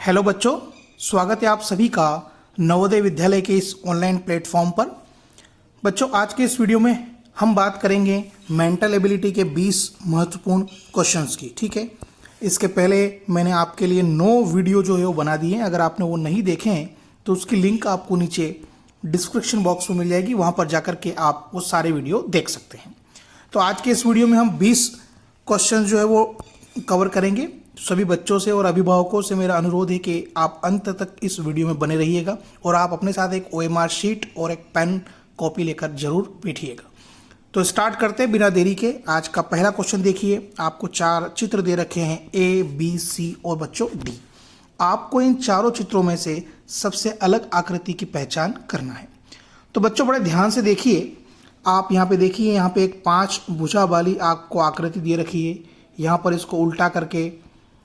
Hello बच्चों, स्वागत है आप सभी का नवोदय विद्यालय के इस ऑनलाइन प्लेटफॉर्म पर। बच्चों, आज के इस वीडियो में हम बात करेंगे मेंटल एबिलिटी के 20 महत्वपूर्ण क्वेश्चंस की। ठीक है, इसके पहले मैंने आपके लिए 9 वीडियो जो है वो बना दिए हैं। अगर आपने वो नहीं देखे हैं तो उसकी लिंक आपको नीचे डिस्क्रिप्शन बॉक्स में मिल जाएगी, वहाँ पर जाकर के आप वो सारे वीडियो देख सकते हैं। तो आज के इस वीडियो में हम 20 क्वेश्चन जो है वो कवर करेंगे। सभी बच्चों से और अभिभावकों से मेरा अनुरोध है कि आप अंत तक इस वीडियो में बने रहिएगा और आप अपने साथ एक OMR शीट और एक पेन कॉपी लेकर जरूर बैठिएगा। तो स्टार्ट करते हैं बिना देरी के। आज का पहला क्वेश्चन देखिए, आपको 4 चित्र दे रखे हैं A, B, C और बच्चों D। आपको इन चारों चित्रों में से सबसे अलग आकृति की पहचान करना है। तो बच्चों बड़े ध्यान से देखिए, आप यहाँ पे देखिए, यहाँ पे एक 5 भुजा वाली आपको आकृति दे रखी है। यहाँ पर इसको उल्टा करके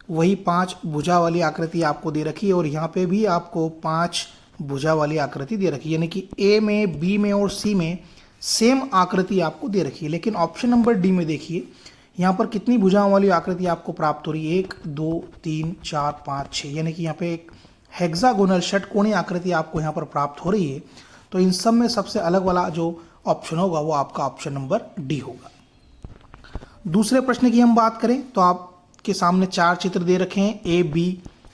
वही 5 भुजा वाली आकृति आपको दे रखी है और यहाँ पे भी आपको 5 भुजा वाली आकृति दे रखी है, यानी कि A में, B में और C में सेम आकृति आपको दे रखी है। लेकिन ऑप्शन नंबर D में देखिए, यहाँ पर कितनी भुजाओं वाली आकृति आपको प्राप्त हो रही है, 1 2 3 4 5 6, यानी कि यहाँ पे एक हेक्सागोनल षटकोणीय आकृति आपको यहाँ पर प्राप्त हो रही है। तो इन सब में सबसे अलग वाला जो ऑप्शन होगा वो आपका ऑप्शन नंबर D होगा। दूसरे प्रश्न की हम बात करें तो आपके सामने 4 चित्र दे रखे हैं A, B,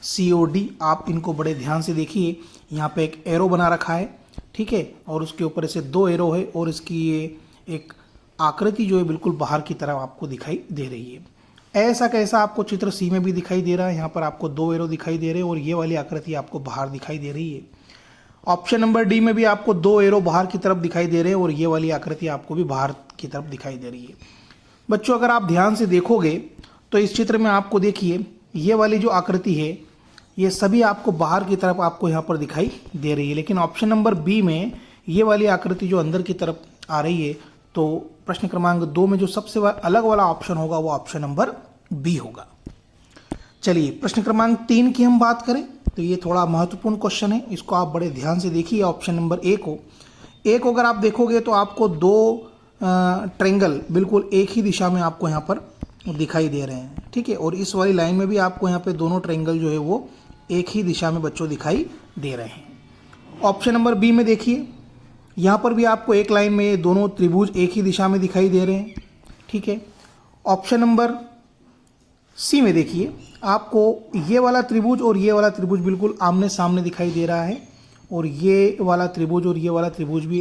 C और D। आप इनको बड़े ध्यान से देखिए, यहाँ पे एक एरो बना रखा है, ठीक है, और उसके ऊपर ऐसे 2 एरो है और इसकी ये एक आकृति जो है बिल्कुल बाहर की तरफ आपको दिखाई दे रही है। ऐसा कैसा आपको चित्र C में भी दिखाई दे रहा है, यहाँ पर आपको 2 एरो दिखाई दे रहे हैं और ये वाली आकृति आपको बाहर दिखाई दे रही है। ऑप्शन नंबर D में भी आपको 2 एरो बाहर की तरफ दिखाई दे रहे हैं और ये वाली आकृति आपको भी बाहर की तरफ दिखाई दे रही है। बच्चों, अगर आप ध्यान से देखोगे तो इस चित्र में आपको देखिए, ये वाली जो आकृति है ये सभी आपको बाहर की तरफ आपको यहाँ पर दिखाई दे रही है। लेकिन ऑप्शन नंबर B में ये वाली आकृति जो अंदर की तरफ आ रही है, तो प्रश्न क्रमांक 2 में जो सबसे अलग वाला ऑप्शन होगा वो ऑप्शन नंबर B होगा। चलिए, प्रश्न क्रमांक 3 की हम बात करें तो ये थोड़ा महत्वपूर्ण क्वेश्चन है, इसको आप बड़े ध्यान से देखिए। ऑप्शन नंबर A को अगर आप देखोगे तो आपको 2 ट्रेंगल बिल्कुल एक ही दिशा में आपको यहाँ पर दिखाई दे रहे हैं, ठीक है, और इस वाली लाइन में भी आपको यहाँ पे दोनों ट्रेंगल जो है वो एक ही दिशा में बच्चों दिखाई दे रहे हैं। ऑप्शन नंबर B में देखिए, यहाँ पर भी आपको एक लाइन में दोनों त्रिभुज एक ही दिशा में दिखाई दे रहे हैं, ठीक है। ऑप्शन नंबर C में देखिए, आपको ये वाला त्रिभुज और ये वाला त्रिभुज बिल्कुल आमने सामने दिखाई दे रहा है और ये वाला त्रिभुज और ये वाला त्रिभुज भी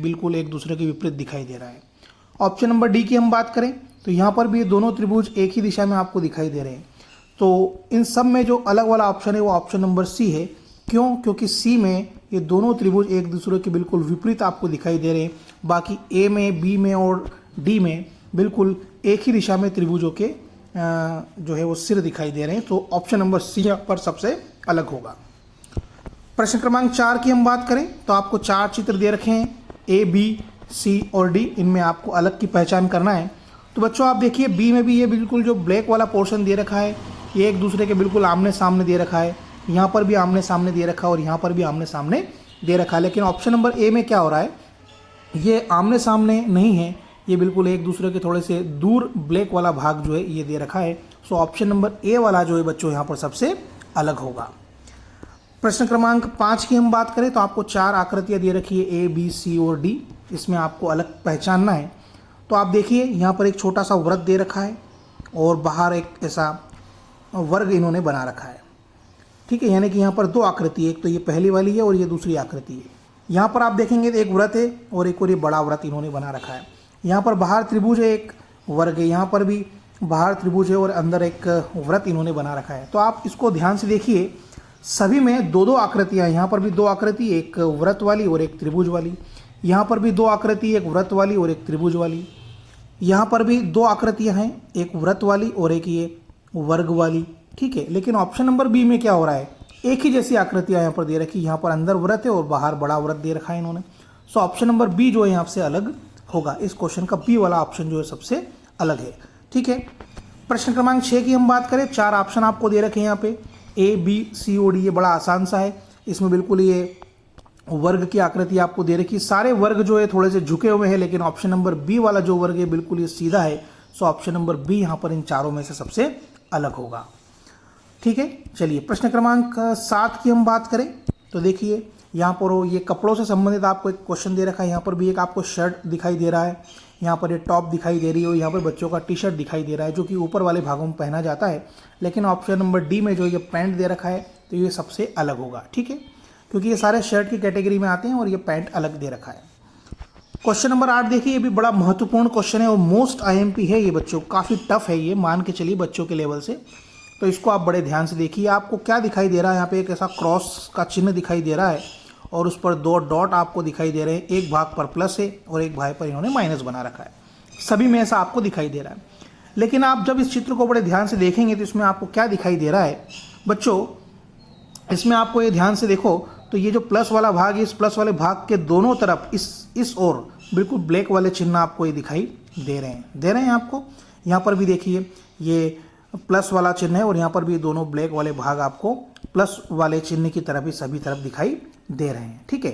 बिल्कुल एक दूसरे के विपरीत दिखाई दे रहा है। ऑप्शन नंबर D की हम बात करें तो यहाँ पर भी दोनों त्रिभुज एक ही दिशा में आपको दिखाई दे रहे हैं। तो इन सब में जो अलग वाला ऑप्शन है वो ऑप्शन नंबर C है। क्यों? क्योंकि C में ये दोनों त्रिभुज एक दूसरे के बिल्कुल विपरीत आपको दिखाई दे रहे हैं। बाकी A में, B में और D में बिल्कुल एक ही दिशा में त्रिभुजों के जो है वो सिर दिखाई दे रहे हैं। तो ऑप्शन नंबर C पर सबसे अलग होगा। प्रश्न क्रमांक 4 की हम बात करें तो आपको 4 चित्र दे रखे हैं A, B, C और D। इनमें आपको अलग की पहचान करना है। तो बच्चों आप देखिए, B में भी ये बिल्कुल जो ब्लैक वाला पोर्शन दे रखा है ये एक दूसरे के बिल्कुल आमने सामने दे रखा है। यहाँ पर भी आमने सामने दे रखा है और यहाँ पर भी आमने सामने दे रखा है। लेकिन ऑप्शन नंबर A में क्या हो रहा है, ये आमने सामने नहीं है, ये बिल्कुल एक दूसरे के थोड़े से दूर ब्लैक वाला भाग जो है ये दे रखा है। सो ऑप्शन नंबर A वाला जो है बच्चों यहाँ पर सबसे अलग होगा। प्रश्न क्रमांक 5 की हम बात करें तो आपको 4 आकृतियाँ दे रखी है A, B, C और D। इसमें आपको अलग पहचानना है। तो आप देखिए, यहाँ पर एक छोटा सा वृत्त दे रखा है और बाहर एक ऐसा वर्ग इन्होंने बना रखा है, ठीक है, यानी कि यहाँ पर 2 आकृति है, एक तो ये पहली वाली है और ये दूसरी आकृति है। यहाँ पर आप देखेंगे तो एक वृत्त है और एक और ये बड़ा वृत्त इन्होंने बना रखा है। यहाँ पर बाहर त्रिभुज है, एक वर्ग है, यहाँ पर भी बाहर त्रिभुज है और अंदर एक वृत्त इन्होंने बना रखा है। तो आप इसको ध्यान से देखिए, सभी में 2-2 आकृतियाँ, यहाँ पर भी 2 आकृति, एक वृत्त वाली और एक त्रिभुज वाली। यहाँ पर भी 2 आकृति, एक वृत्त वाली और एक त्रिभुज वाली। यहाँ पर भी 2 आकृतियाँ हैं, एक वृत्त वाली और एक ये वर्ग वाली, ठीक है। लेकिन ऑप्शन नंबर B में क्या हो रहा है, एक ही जैसी आकृतियाँ यहाँ पर दे रखी, यहाँ पर अंदर वृत्त है और बाहर बड़ा वृत्त दे रखा है इन्होंने। सो ऑप्शन नंबर B जो है यहाँ से अलग होगा। इस क्वेश्चन का B वाला ऑप्शन जो है सबसे अलग है, ठीक है। प्रश्न क्रमांक 6 की हम बात करें, 4 ऑप्शन आपको दे रखे हैं यहाँ पे A, B, C और D। ये बड़ा आसान सा है, इसमें बिल्कुल ये वर्ग की आकृति आपको दे रखी है। सारे वर्ग जो है थोड़े से झुके हुए हैं, लेकिन ऑप्शन नंबर B वाला जो वर्ग है बिल्कुल ये सीधा है। सो ऑप्शन नंबर B यहाँ पर इन चारों में से सबसे अलग होगा। ठीक है। चलिए प्रश्न क्रमांक 7 की हम बात करें तो देखिए यहाँ पर ये कपड़ों से संबंधित आपको एक क्वेश्चन दे रखा है। यहाँ पर भी एक आपको शर्ट दिखाई दे रहा है, यहाँ पर ये टॉप दिखाई दे रही है और यहाँ पर बच्चों का टी शर्ट दिखाई दे रहा है जो कि ऊपर वाले भागों में पहना जाता है। लेकिन ऑप्शन नंबर डी में जो ये पैंट दे रखा है तो ये सबसे अलग होगा, ठीक है, क्योंकि ये सारे शर्ट की कैटेगरी में आते हैं और ये पैंट अलग दे रखा है। क्वेश्चन नंबर 8 देखिए, ये भी बड़ा महत्वपूर्ण क्वेश्चन है और मोस्ट आईएमपी है ये बच्चों, काफ़ी टफ है ये, मान के चलिए बच्चों के लेवल से। तो इसको आप बड़े ध्यान से देखिए। आपको क्या दिखाई दे रहा है, यहाँ पे एक ऐसा क्रॉस का चिन्ह दिखाई दे रहा है और उस पर 2 डॉट आपको दिखाई दे रहे हैं। एक भाग पर प्लस है और एक भाग पर इन्होंने माइनस बना रखा है। सभी में ऐसा आपको दिखाई दे रहा है। लेकिन आप जब इस चित्र को बड़े ध्यान से देखेंगे तो इसमें आपको क्या दिखाई दे रहा है बच्चों, इसमें आपको ये ध्यान से देखो तो ये जो प्लस वाला भाग है, इस प्लस वाले भाग के दोनों तरफ इस ओर बिल्कुल ब्लैक वाले चिन्ह आपको ये दिखाई दे रहे हैं आपको। यहाँ पर भी देखिए ये प्लस वाला चिन्ह है और यहाँ पर भी दोनों ब्लैक वाले भाग आपको प्लस वाले चिन्ह की तरफ ही सभी तरफ दिखाई दे रहे हैं, ठीक है।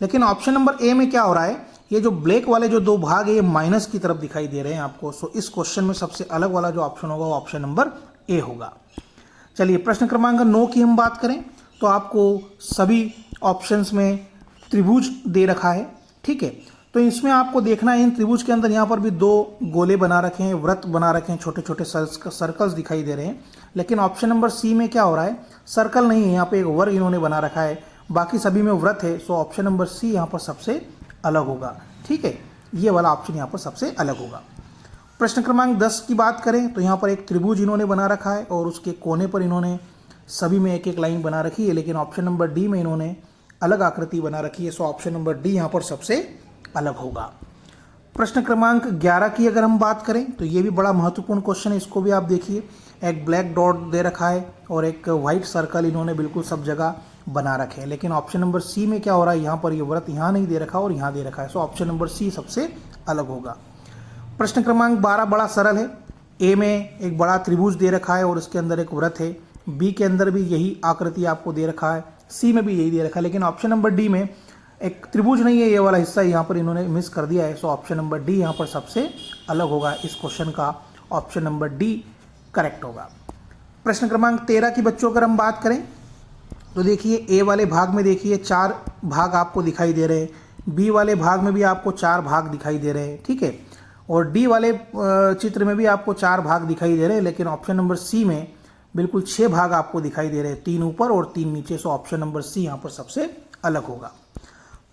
लेकिन ऑप्शन नंबर ए में क्या हो रहा है, ये जो ब्लैक वाले जो 2 भाग है ये माइनस की तरफ दिखाई दे रहे हैं आपको। सो इस क्वेश्चन में सबसे अलग वाला जो ऑप्शन होगा वो ऑप्शन नंबर ए होगा। चलिए प्रश्न क्रमांक 9 की हम बात करें तो आपको सभी ऑप्शंस में त्रिभुज दे रखा है, ठीक है। तो इसमें आपको देखना है इन त्रिभुज के अंदर यहाँ पर भी 2 गोले बना रखे हैं, वृत्त बना रखे हैं, छोटे छोटे सर्कल्स दिखाई दे रहे हैं। लेकिन ऑप्शन नंबर सी में क्या हो रहा है, सर्कल नहीं है, यहाँ पे एक वर्ग इन्होंने बना रखा है, बाकी सभी में वृत्त है। सो ऑप्शन नंबर सी यहाँ पर सबसे अलग होगा, ठीक है, ये वाला ऑप्शन यहाँ पर सबसे अलग होगा। प्रश्न क्रमांक 10 की बात करें तो यहाँ पर एक त्रिभुज इन्होंने बना रखा है और उसके कोने पर इन्होंने सभी में एक एक लाइन बना रखी है। लेकिन ऑप्शन नंबर डी में इन्होंने अलग आकृति बना रखी है। सो ऑप्शन नंबर डी यहाँ पर सबसे अलग होगा। प्रश्न क्रमांक 11 की अगर हम बात करें तो ये भी बड़ा महत्वपूर्ण क्वेश्चन है, इसको भी आप देखिए। एक ब्लैक डॉट दे रखा है और एक वाइट सर्कल इन्होंने बिल्कुल सब जगह बना रखे हैं। लेकिन ऑप्शन नंबर सी में क्या हो रहा है, यहाँ पर ये वृत्त यहाँ नहीं दे रखा और यहाँ दे रखा है। सो ऑप्शन नंबर सी सबसे अलग होगा। प्रश्न क्रमांक 12 बड़ा सरल है। ए में एक बड़ा त्रिभुज दे रखा है और उसके अंदर एक वृत्त है। बी के अंदर भी यही आकृति आपको दे रखा है। सी में भी यही दे रखा है। लेकिन ऑप्शन नंबर डी में एक त्रिभुज नहीं है, ये वाला हिस्सा यहाँ पर इन्होंने मिस कर दिया है। सो ऑप्शन नंबर डी यहाँ पर सबसे अलग होगा। इस क्वेश्चन का ऑप्शन नंबर डी करेक्ट होगा। प्रश्न क्रमांक 13 की बच्चों अगर हम बात करें तो देखिए ए वाले भाग में देखिए 4 भाग आपको दिखाई दे रहे हैं, बी वाले भाग में भी आपको 4 भाग दिखाई दे रहे हैं, ठीक है, और डी वाले चित्र में भी आपको 4 भाग दिखाई दे रहे हैं। लेकिन ऑप्शन नंबर सी में बिल्कुल 6 भाग आपको दिखाई दे रहे हैं, 3 ऊपर और 3 नीचे। सो ऑप्शन नंबर सी यहाँ पर सबसे अलग होगा।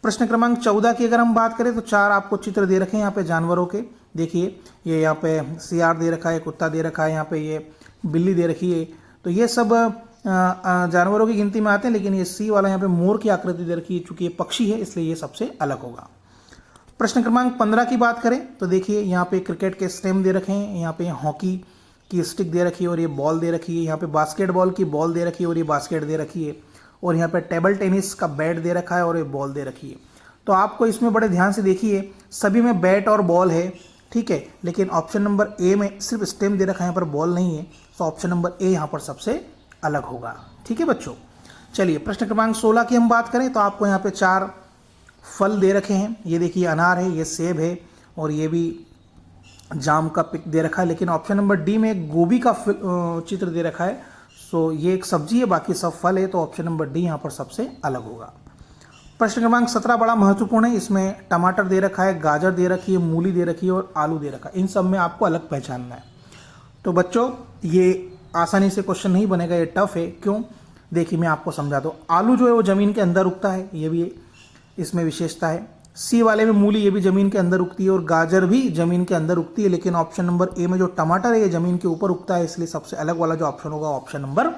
प्रश्न क्रमांक 14 की अगर हम बात करें तो 4 आपको चित्र दे रखे हैं यहाँ पे जानवरों के। देखिए ये यहाँ पे सियार दे रखा है, कुत्ता दे रखा है, यहाँ पे ये बिल्ली दे रखी है। तो ये सब जानवरों की गिनती में आते हैं। लेकिन ये सी वाला यहाँ पे मोर की आकृति दे रखी है, चूंकि ये पक्षी है इसलिए ये सबसे अलग होगा। प्रश्न क्रमांक 15 की बात करें तो देखिए यहाँ पे क्रिकेट के स्टेम दे रखे हैं, यहाँ पे हॉकी की स्टिक दे रखी है और ये बॉल दे रखी है, यहाँ पे बास्केटबॉल की बॉल दे रखी है और ये बास्केट दे रखी है, और यहाँ पे टेबल टेनिस का बैट दे रखा है और ये बॉल दे रखी है। तो आपको इसमें बड़े ध्यान से देखिए, सभी में बैट और बॉल है, ठीक है, लेकिन ऑप्शन नंबर ए में सिर्फ स्टेम दे रखा है, यहाँ पर बॉल नहीं है। तो ऑप्शन नंबर ए यहाँ पर सबसे अलग होगा, ठीक है बच्चों। चलिए प्रश्न क्रमांक 16 की हम बात करें तो आपको यहाँ पे 4 फल दे रखे हैं। ये देखिए अनार है, ये सेब है और ये भी जाम का पिक दे रखा है। लेकिन ऑप्शन नंबर डी में एक गोभी का चित्र दे रखा है। सो ये एक सब्जी है, बाकी सब फल है। तो ऑप्शन नंबर डी यहाँ पर सबसे अलग होगा। प्रश्न क्रमांक 17 बड़ा महत्वपूर्ण है। इसमें टमाटर दे रखा है, गाजर दे रखी है, मूली दे रखी है और आलू दे रखा है। इन सब में आपको अलग पहचानना है। तो बच्चों ये आसानी से क्वेश्चन नहीं बनेगा, ये टफ है। क्यों, देखिए मैं आपको समझा दूँ। आलू जो है वो ज़मीन के अंदर उगता है, ये भी इसमें विशेषता है। सी वाले में मूली, ये भी ज़मीन के अंदर उगती है और गाजर भी ज़मीन के अंदर उगती है। लेकिन ऑप्शन नंबर ए में जो टमाटर है ये ज़मीन के ऊपर उगता है, इसलिए सबसे अलग वाला जो ऑप्शन होगा ऑप्शन नंबर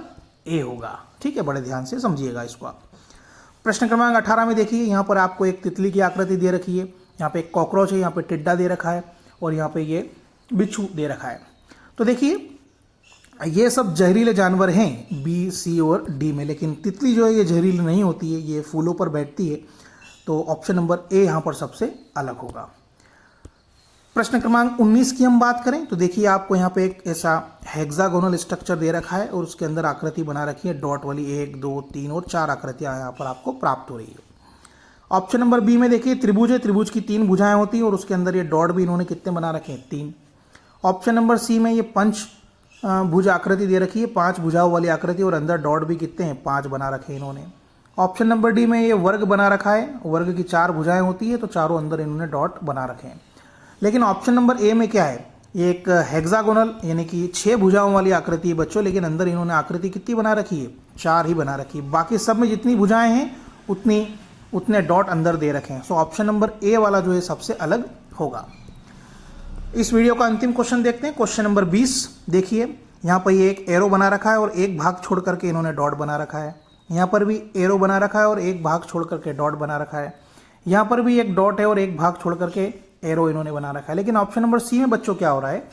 ए होगा, ठीक है। बड़े ध्यान से समझिएगा इसको आप। प्रश्न क्रमांक 18 में देखिए, यहाँ पर आपको एक तितली की आकृति दे रखी है, यहाँ पे एक कॉकरोच है, यहाँ पे टिड्डा दे रखा है और यहाँ पे ये बिच्छू दे रखा है। तो देखिए ये सब जहरीले जानवर हैं बी, सी और डी में, लेकिन तितली जो है ये जहरीली नहीं होती है, ये फूलों पर बैठती है। तो ऑप्शन नंबर ए यहाँ पर सबसे अलग होगा। प्रश्न क्रमांक 19 की हम बात करें तो देखिए आपको यहाँ पे एक ऐसा हेक्सागोनल स्ट्रक्चर दे रखा है और उसके अंदर आकृति बना रखी है डॉट वाली, 1, 2, 3 और 4 आकृतियाँ यहाँ पर आपको प्राप्त हो रही है। ऑप्शन नंबर बी में देखिए त्रिभुज है, त्रिभुज की 3 भुजाएं होती हैं और उसके अंदर ये डॉट भी इन्होंने कितने बना रखे हैं, 3। ऑप्शन नंबर सी में ये पंच भुजा आकृति दे रखी है, 5 भुजाओं वाली आकृति, और अंदर डॉट भी कितने हैं, 5 बना रखे हैं इन्होंने। ऑप्शन नंबर डी में ये वर्ग बना रखा है, वर्ग की 4 भुजाएं होती है तो चारों अंदर इन्होंने डॉट बना रखे हैं। लेकिन ऑप्शन नंबर ए में क्या है, ये एक हेक्सागोनल यानी कि 6 भुजाओं वाली आकृति है बच्चों, लेकिन अंदर इन्होंने आकृति कितनी बना रखी है, 4 ही बना रखी है। बाकी सब में जितनी भुजाएं हैं उतने डॉट अंदर दे रखे हैं। सो ऑप्शन नंबर ए वाला जो है सबसे अलग होगा। इस वीडियो का अंतिम क्वेश्चन देखते हैं, क्वेश्चन नंबर 20। देखिए यहाँ पर ये एक एरो बना रखा है और एक भाग छोड़ करके इन्होंने डॉट बना रखा है। यहाँ पर भी एरो बना रखा है और एक भाग छोड़ करके डॉट बना रखा है। यहाँ पर भी एक डॉट है और एक भाग छोड़ करके एरो इन्होंने बना रखा है। लेकिन ऑप्शन नंबर सी में बच्चों क्या हो रहा है,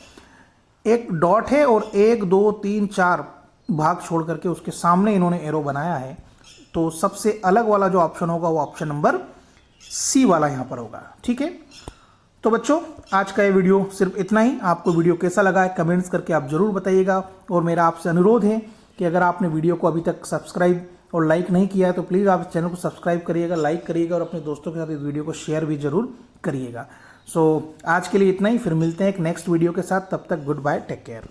एक डॉट है और 1 2 3 4 भाग छोड़ करके उसके सामने इन्होंने एरो बनाया है। तो सबसे अलग वाला जो ऑप्शन होगा वो ऑप्शन नंबर सी वाला यहाँ पर होगा। ठीक है, तो बच्चों आज का ये वीडियो सिर्फ इतना ही। आपको वीडियो कैसा लगा है कमेंट्स करके आप जरूर बताइएगा। और मेरा आपसे अनुरोध है कि अगर आपने वीडियो को अभी तक सब्सक्राइब और लाइक नहीं किया है तो प्लीज़ आप चैनल को सब्सक्राइब करिएगा, लाइक करिएगा और अपने दोस्तों के साथ इस वीडियो को शेयर भी जरूर करिएगा। सो आज के लिए इतना ही, फिर मिलते हैं एक नेक्स्ट वीडियो के साथ। तब तक गुड बाय, टेक केयर।